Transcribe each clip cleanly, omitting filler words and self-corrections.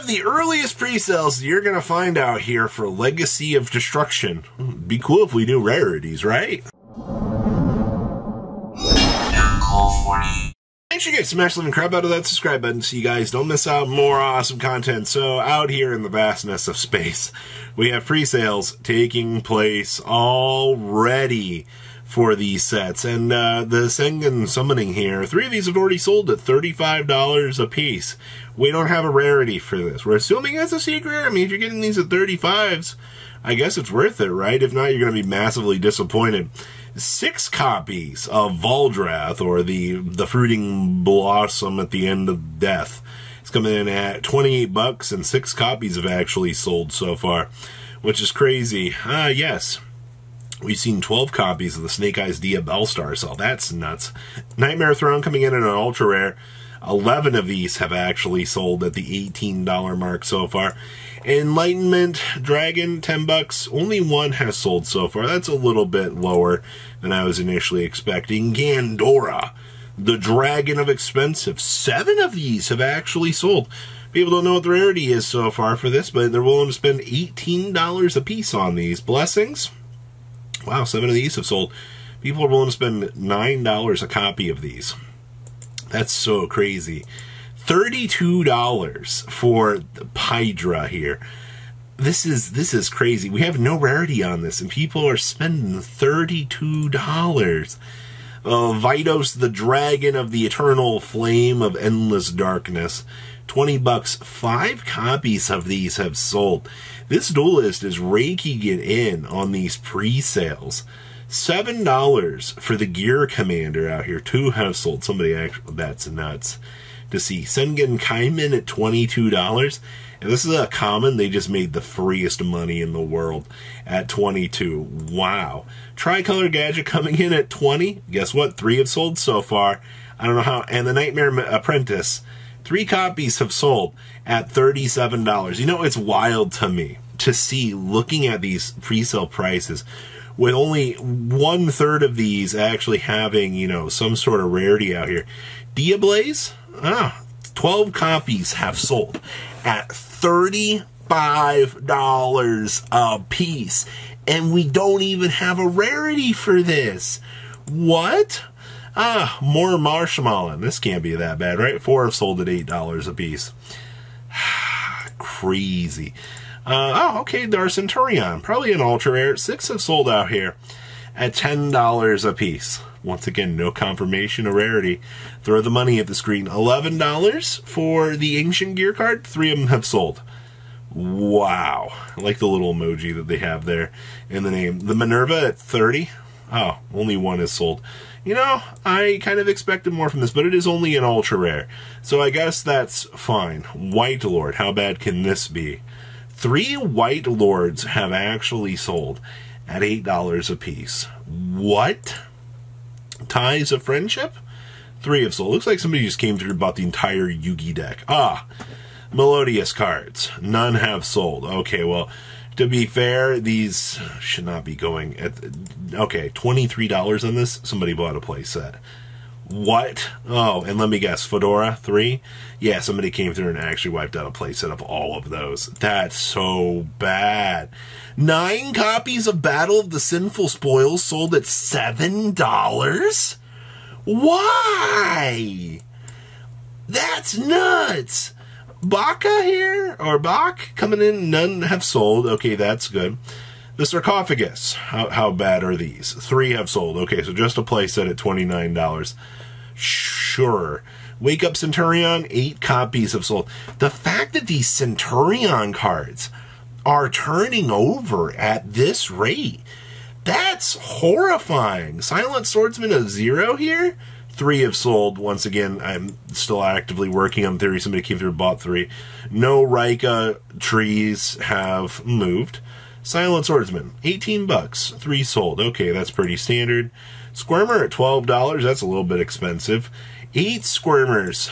have the earliest pre-sales you're going to find out here for Legacy of Destruction. It'd be cool if we do rarities, right? Make sure you guys smash the living crap out of that subscribe button so you guys don't miss out more awesome content. So out here in the vastness of space, we have pre-sales taking place already for these sets. And the Sengen Summoning here, 3 of these have already sold at $35 a piece. We don't have a rarity for this. We're assuming it's a secret. I mean, if you're getting these at 35s, I guess it's worth it, right? If not, you're going to be massively disappointed. 6 copies of Valdrath, or the fruiting blossom at the end of death. It's coming in at 28 bucks, and 6 copies have actually sold so far, which is crazy. Yes. We've seen 12 copies of the Snake Eyes Dia Bellstar, so that's nuts. Nightmare Throne coming in at an ultra rare. 11 of these have actually sold at the $18 mark so far. Enlightenment Dragon, 10 bucks. Only 1 has sold so far. That's a little bit lower than I was initially expecting. Gandora, the Dragon of Expensive. 7 of these have actually sold. People don't know what the rarity is so far for this, but they're willing to spend $18 a piece on these. Blessings. Wow, 7 of these have sold. People are willing to spend $9 a copy of these. That's so crazy. $32 for the Pydra here. This is crazy. We have no rarity on this, and people are spending $32. Vitos, the Dragon of the Eternal Flame of Endless Darkness. 20 bucks. 5 copies of these have sold. This duelist is raking it in on these pre-sales. $7 for the Gear Commander out here. 2 have sold. Somebody actually, that's nuts to see. Sengen Kaiman at $22. And this is a common. They just made the freest money in the world at $22. Wow. Tricolor Gadget coming in at $20. Guess what? 3 have sold so far. I don't know how. And the Nightmare Apprentice, 3 copies have sold at $37. You know, it's wild to me to see, looking at these pre-sale prices, with only 1/3 of these actually having, you know, some sort of rarity out here. Diablaze, 12 copies have sold at $35 a piece. And we don't even have a rarity for this. What? More Marshmallow. This can't be that bad, right? 4 have sold at $8 a piece. Crazy. Okay, our Centurion, probably an ultra rare. 6 have sold out here at $10 a piece. Once again, no confirmation of rarity. Throw the money at the screen. $11 for the Ancient Gear card. 3 of them have sold. Wow. I like the little emoji that they have there in the name. The Minerva at 30. Oh, only 1 is sold. You know, I kind of expected more from this, but it is only an ultra rare. So I guess that's fine. White Lord, how bad can this be? 3 White Lords have actually sold at $8 a piece. What? Ties of Friendship? 3 have sold. Looks like somebody just came through and bought the entire Yugi deck. Melodious cards. None have sold. Okay, well, to be fair, these should not be going at... Okay, $23 on this. Somebody bought a play set. What? Oh, and let me guess, Fedora 3? Yeah, somebody came through and actually wiped out a playset of all of those. That's so bad. 9 copies of Battle of the Sinful Spoils sold at $7? Why? That's nuts. Baka here, or Bach coming in, none have sold. Okay, that's good. The Sarcophagus, how bad are these? 3 have sold. Okay, so just a playset at $29. Sure. Wake Up Centurion, 8 copies have sold. The fact that these Centurion cards are turning over at this rate, that's horrifying. Silent Swordsman of 0 here? 3 have sold. Once again, I'm still actively working on theory. Somebody came through and bought 3. No Rika trees have moved. Silent Swordsman, 18 bucks. 3 sold. Okay, that's pretty standard. Squirmer at $12. That's a little bit expensive. 8 Squirmers.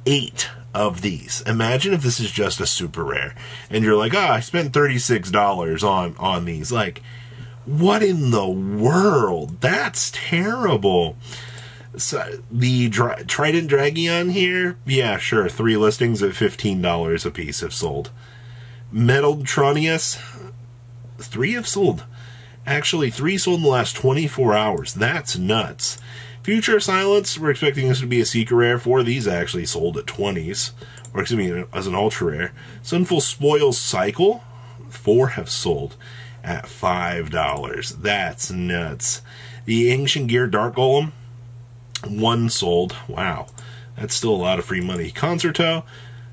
8 of these. Imagine if this is just a super rare. And you're like, I spent $36 on these. Like, what in the world? That's terrible. So the Trident Dragion here, yeah, sure, 3 listings at $15 a piece have sold. Metal Tronius, 3 have sold. Actually, 3 sold in the last 24 hours. That's nuts. Future Silence, we're expecting this to be a secret rare. 4 of these actually sold at 20s. Or, excuse me, as an ultra rare. Sinful Spoils Cycle, 4 have sold at $5. That's nuts. The Ancient Gear Dark Golem, 1 sold. Wow. That's still a lot of free money. Concerto,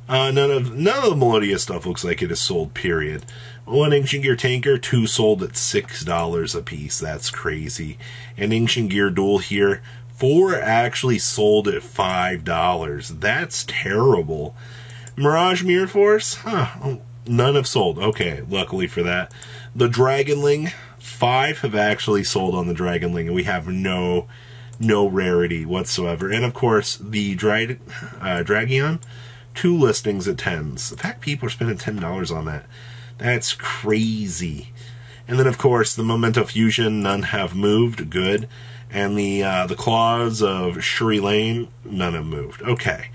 none of the Melodia stuff looks like it is sold, period. 1 Ancient Gear Tanker, 2 sold at $6 a piece. That's crazy. And Ancient Gear Duel here, 4 actually sold at $5. That's terrible. Mirage Mirror Force, none have sold. Okay, luckily for that. The Dragonling, 5 have actually sold on the Dragonling, and we have no rarity whatsoever. And of course, the Dragion, 2 listings at 10s. The fact people are spending $10 on that, that's crazy. And then of course, the Memento Fusion, none have moved. Good. And the Claws of Shuri Lane, none have moved. Okay.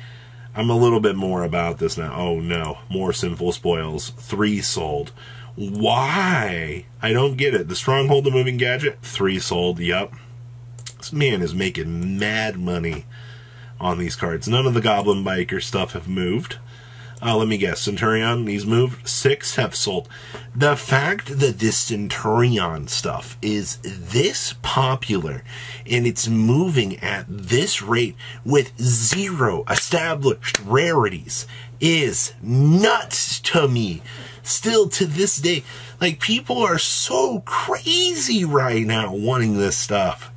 I'm a little bit more about this now. Oh no, more Sinful Spoils. 3 sold. Why? I don't get it. The Stronghold, the Moving Gadget, 3 sold. Yup. This man is making mad money on these cards. None of the Goblin Biker stuff have moved. Let me guess. Centurion, these moved. 6 have sold. The fact that this Centurion stuff is this popular and it's moving at this rate with 0 established rarities is nuts to me. Still to this day. Like, people are so crazy right now wanting this stuff.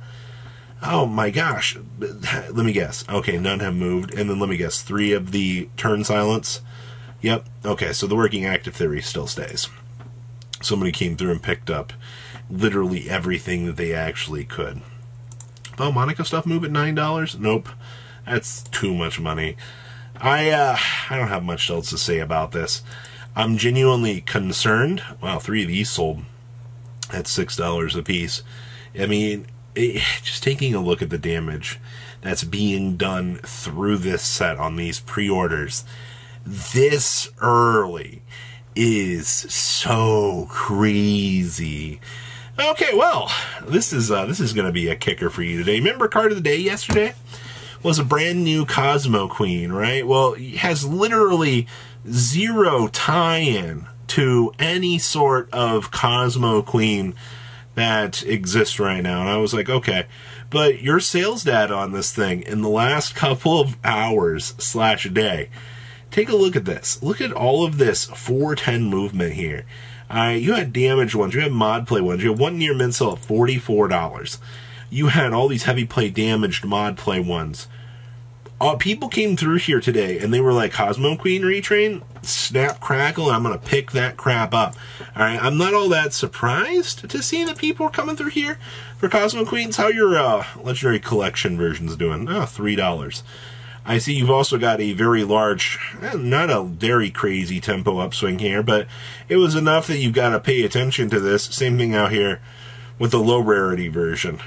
Oh my gosh. Let me guess. Okay, none have moved. And then let me guess. 3 of the Turn Silence. Yep. Okay, so the working active theory still stays. Somebody came through and picked up literally everything that they actually could. Oh, Monaco stuff move at $9? Nope. That's too much money. I don't have much else to say about this. I'm genuinely concerned. Wow, 3 of these sold at $6 a piece. I mean, just taking a look at the damage that's being done through this set on these pre-orders this early is so crazy. Okay, well, this is going to be a kicker for you today. Remember card of the day yesterday was a brand new Cosmo Queen, right? Well, it has literally 0 tie-in to any sort of Cosmo Queen that exists right now. And I was like, okay, but your sales data on this thing in the last couple of hours / day, take a look at this. Look at all of this 410 movement here. You had damaged ones, you had mod play ones, you had 1 near mint sale at $44. You had all these heavy play damaged mod play ones. People came through here today and they were like, Cosmo Queen retrain, snap crackle, and I'm going to pick that crap up. Alright, I'm not all that surprised to see that people are coming through here for Cosmo Queens. How your Legendary Collection version's doing? Oh, $3. I see you've also got a very large, not a very crazy tempo upswing here, but it was enough that you've got to pay attention to this. Same thing out here with the low rarity version.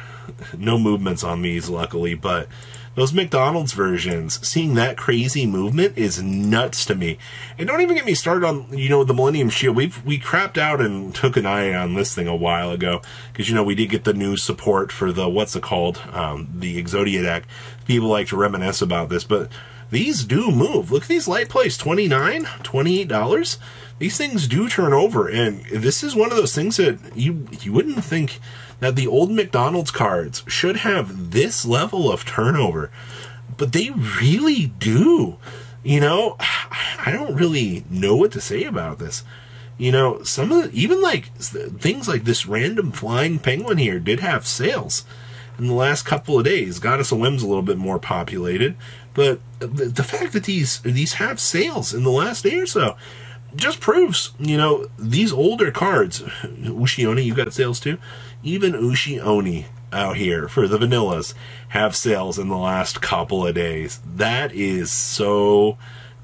No movements on these, luckily, but those McDonald's versions, seeing that crazy movement is nuts to me. And don't even get me started on, you know, the Millennium Shield. We crapped out and took an eye on this thing a while ago, because, you know, we did get the new support for the, what's it called, the Exodia deck. People like to reminisce about this, but these do move. Look at these light plays, $29, $28. These things do turn over, and this is one of those things that you wouldn't think that the old McDonald's cards should have this level of turnover, but they really do. You know, I don't really know what to say about this. You know, some of the, even like things like this random flying penguin here did have sales in the last couple of days. Goddess of Whim's a little bit more populated, but the fact that these have sales in the last day or so just proves, you know, these older cards, Ushioni, you got sales too? Even Ushioni out here for the vanillas have sales in the last couple of days. That is so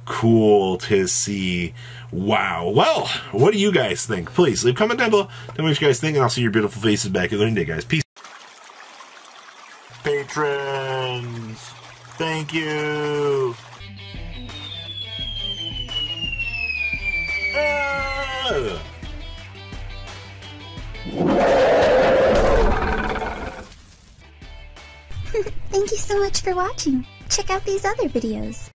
cool to see. Wow. Well, what do you guys think? Please leave a comment down below. Tell me what you guys think, and I'll see your beautiful faces back at the end of the day, guys. Peace. patrons. Thank you. Thank you so much for watching. Check out these other videos.